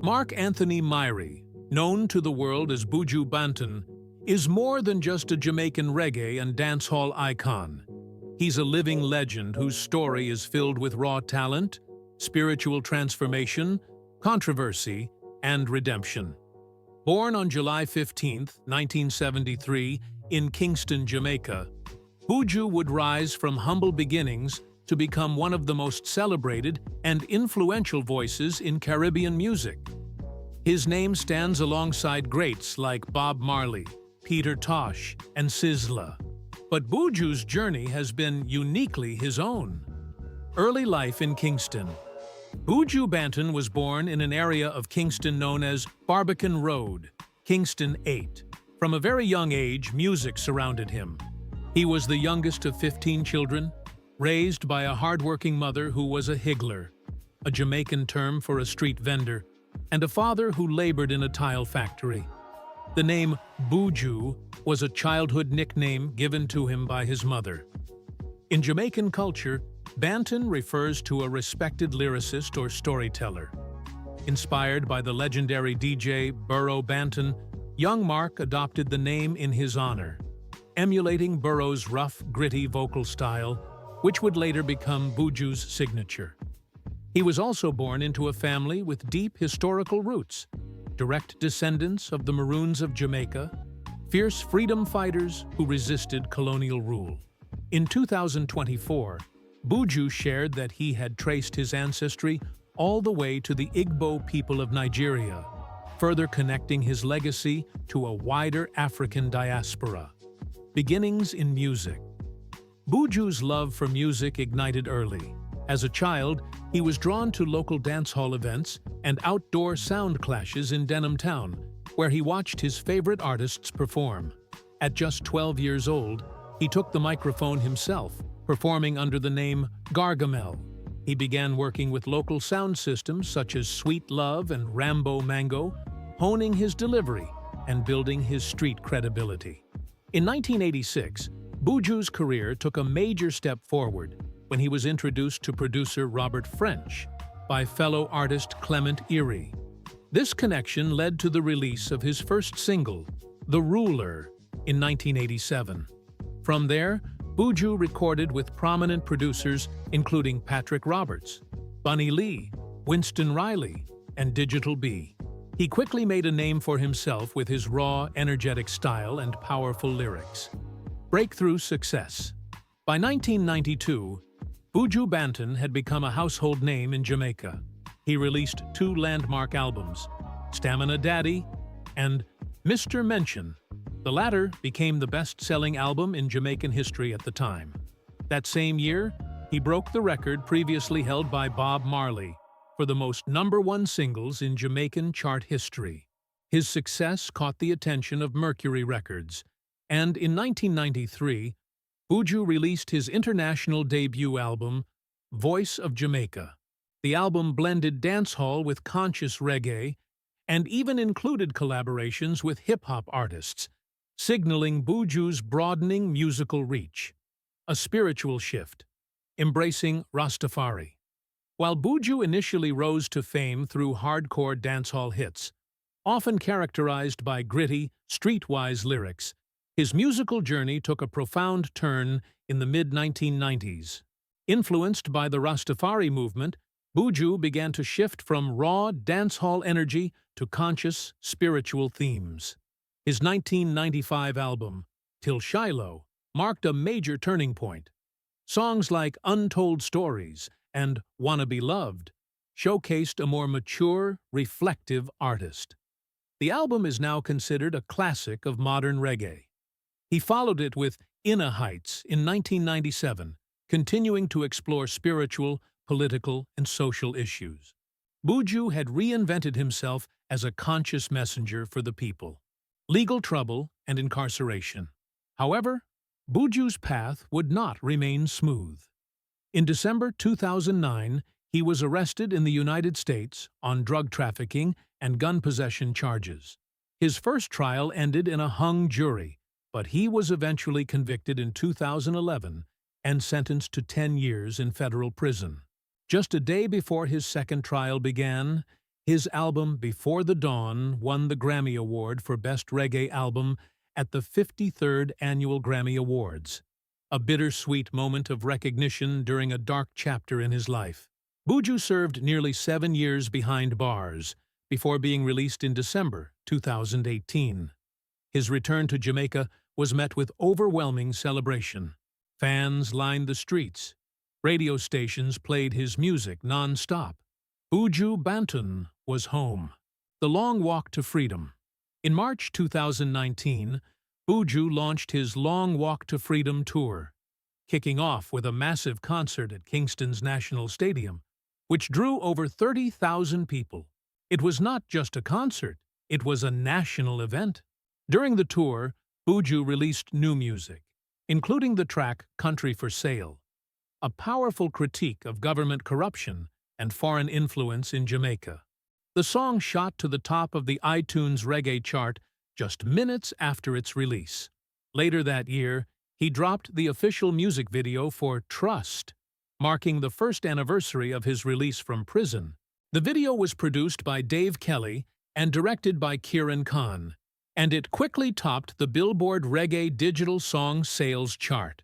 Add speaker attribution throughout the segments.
Speaker 1: Mark Anthony Myrie, known to the world as Buju Banton, is more than just a Jamaican reggae and dancehall icon. He's a living legend whose story is filled with raw talent, spiritual transformation, controversy, and redemption. Born on July 15, 1973, in Kingston, Jamaica, Buju would rise from humble beginnings to become one of the most celebrated and influential voices in Caribbean music. His name stands alongside greats like Bob Marley, Peter Tosh, and Sizzla. But Buju's journey has been uniquely his own. Early life in Kingston. Buju Banton was born in an area of Kingston known as Barbican Road, Kingston 8. From a very young age, music surrounded him. He was the youngest of 15 children, raised by a hardworking mother who was a higgler, a Jamaican term for a street vendor, and a father who labored in a tile factory. The name Buju was a childhood nickname given to him by his mother. In Jamaican culture, Banton refers to a respected lyricist or storyteller. Inspired by the legendary DJ Buju Banton, young Mark adopted the name in his honor, emulating Buju's rough, gritty vocal style, which would later become Buju's signature. He was also born into a family with deep historical roots, direct descendants of the Maroons of Jamaica, fierce freedom fighters who resisted colonial rule. In 2024, Buju shared that he had traced his ancestry all the way to the Igbo people of Nigeria, further connecting his legacy to a wider African diaspora. Beginnings in music. Buju's love for music ignited early. As a child, he was drawn to local dancehall events and outdoor sound clashes in Denham Town, where he watched his favorite artists perform. At just 12 years old, he took the microphone himself, performing under the name Gargamel. He began working with local sound systems such as Sweet Love and Rambo Mango, honing his delivery and building his street credibility. In 1986, Buju's career took a major step forward when he was introduced to producer Robert French by fellow artist Clement Erie. This connection led to the release of his first single, The Ruler, in 1987. From there, Buju recorded with prominent producers including Patrick Roberts, Bunny Lee, Winston Riley, and Digital B. He quickly made a name for himself with his raw, energetic style and powerful lyrics. Breakthrough success. By 1992, Buju Banton had become a household name in Jamaica. He released 2 landmark albums, Stamina Daddy and Mr. Mention. The latter became the best-selling album in Jamaican history at the time. That same year, he broke the record previously held by Bob Marley for the most #1 singles in Jamaican chart history. His success caught the attention of Mercury Records, and in 1993, Buju released his international debut album, Voice of Jamaica. The album blended dancehall with conscious reggae and even included collaborations with hip-hop artists, signaling Buju's broadening musical reach. A spiritual shift, embracing Rastafari. While Buju initially rose to fame through hardcore dancehall hits, often characterized by gritty, streetwise lyrics, his musical journey took a profound turn in the mid-1990s. Influenced by the Rastafari movement, Buju began to shift from raw dancehall energy to conscious, spiritual themes. His 1995 album, Till Shiloh, marked a major turning point. Songs like Untold Stories and Wanna Be Loved showcased a more mature, reflective artist. The album is now considered a classic of modern reggae. He followed it with Inner Heights in 1997, continuing to explore spiritual, political, and social issues. Buju had reinvented himself as a conscious messenger for the people. Legal trouble and incarceration. However, Buju's path would not remain smooth. In December 2009, he was arrested in the United States on drug trafficking and gun possession charges. His first trial ended in a hung jury, but he was eventually convicted in 2011 and sentenced to 10 years in federal prison. Just a day before his second trial began, His album Before the Dawn won the Grammy Award for Best Reggae Album at the 53rd Annual Grammy Awards, a bittersweet moment of recognition during a dark chapter in his life. Buju served nearly 7 years behind bars before being released in December 2018. His return to Jamaica was met with overwhelming celebration. Fans lined the streets. Radio stations played his music non-stop. Buju Banton was home. The Long Walk to Freedom. In March 2019, Buju launched his Long Walk to Freedom tour, kicking off with a massive concert at Kingston's National Stadium, which drew over 30,000 people. It was not just a concert, it was a national event. During the tour, Buju released new music, including the track Country for Sale, a powerful critique of government corruption and foreign influence in Jamaica. The song shot to the top of the iTunes Reggae chart just minutes after its release. Later that year, he dropped the official music video for Trust, marking the first anniversary of his release from prison. The video was produced by Dave Kelly and directed by Kieran Khan, and it quickly topped the Billboard Reggae Digital Song Sales chart.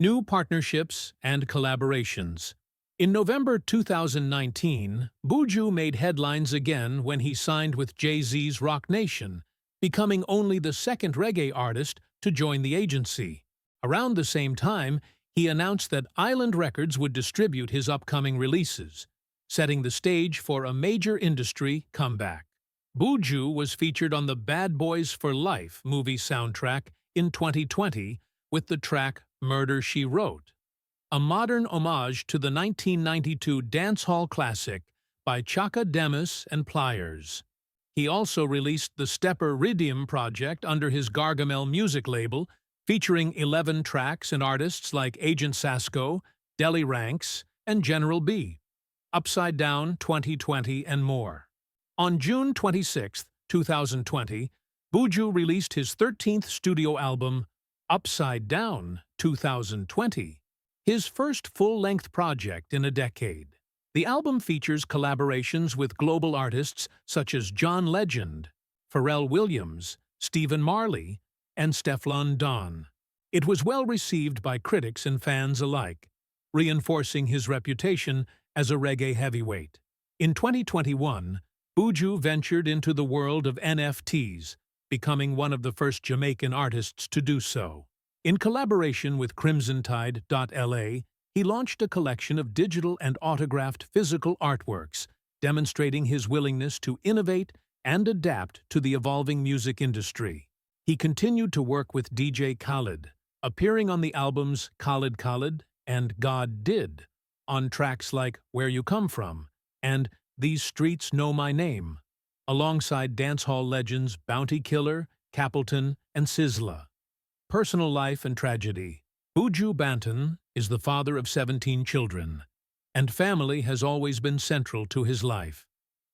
Speaker 1: New partnerships and collaborations. In November 2019, Buju made headlines again when he signed with Jay-Z's Roc Nation, becoming only the second reggae artist to join the agency. Around the same time, he announced that Island Records would distribute his upcoming releases, setting the stage for a major industry comeback. Buju was featured on the Bad Boys for Life movie soundtrack in 2020 with the track Murder, She Wrote, a modern homage to the 1992 dancehall classic by Chaka Demus and Pliers. He also released the Stepper Riddim project under his Gargamel music label, featuring 11 tracks and artists like Agent Sasco, Deli Ranks, and General B, Upside Down 2020, and more. On June 26, 2020, Buju released his 13th studio album, Upside Down 2020, his first full-length project in a decade. The album features collaborations with global artists such as John Legend, Pharrell Williams, Stephen Marley, and Stefflon Don. It was well received by critics and fans alike, reinforcing his reputation as a reggae heavyweight. In 2021, Buju ventured into the world of NFTs, becoming one of the first Jamaican artists to do so. In collaboration with CrimsonTide.la, he launched a collection of digital and autographed physical artworks, demonstrating his willingness to innovate and adapt to the evolving music industry. He continued to work with DJ Khaled, appearing on the albums Khaled and God Did, on tracks like Where You Come From and These Streets Know My Name, alongside dancehall legends Bounty Killer, Capleton, and Sizzla. Personal life and tragedy. Buju Banton is the father of 17 children, and family has always been central to his life.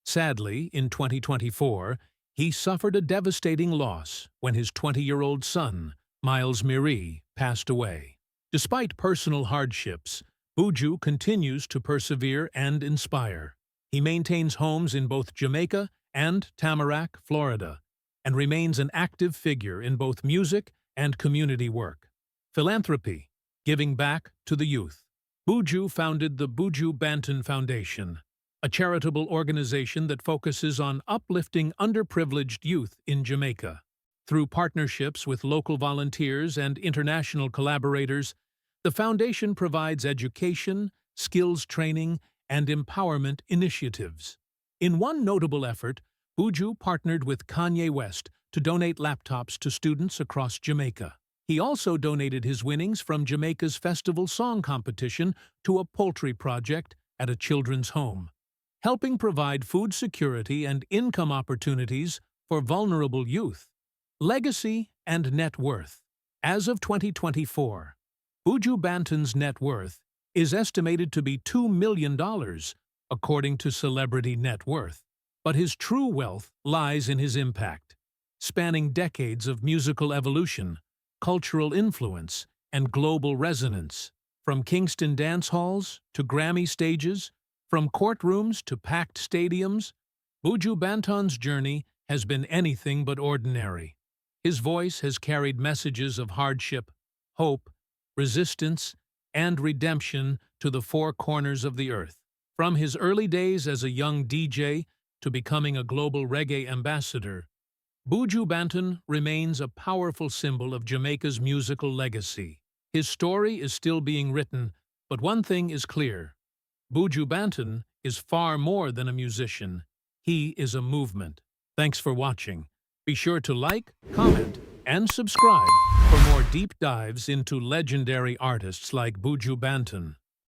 Speaker 1: Sadly, in 2024, he suffered a devastating loss when his 20-year-old son, Miles Miri, passed away. Despite personal hardships, Buju continues to persevere and inspire. He maintains homes in both Jamaica and Tamarack, Florida, and remains an active figure in both music and community work. Philanthropy, giving back to the youth. Buju founded the Buju Banton Foundation, a charitable organization that focuses on uplifting underprivileged youth in Jamaica. Through partnerships with local volunteers and international collaborators, the foundation provides education, skills training, and empowerment initiatives. In one notable effort, Buju partnered with Kanye West to donate laptops to students across Jamaica. He also donated his winnings from Jamaica's festival song competition to a poultry project at a children's home, helping provide food security and income opportunities for vulnerable youth. Legacy and net worth. As of 2024, Buju Banton's net worth is estimated to be $2 million, according to Celebrity Net Worth. But his true wealth lies in his impact, spanning decades of musical evolution, cultural influence, and global resonance. From Kingston dance halls to Grammy stages, from courtrooms to packed stadiums, Buju Banton's journey has been anything but ordinary. His voice has carried messages of hardship, hope, resistance, and redemption to the four corners of the earth. From his early days as a young DJ to becoming a global reggae ambassador, Buju Banton remains a powerful symbol of Jamaica's musical legacy. His story is still being written, but one thing is clear. Buju Banton is far more than a musician. He is a movement. Thanks for watching. Be sure to like, comment, and subscribe for more deep dives into legendary artists like Buju Banton.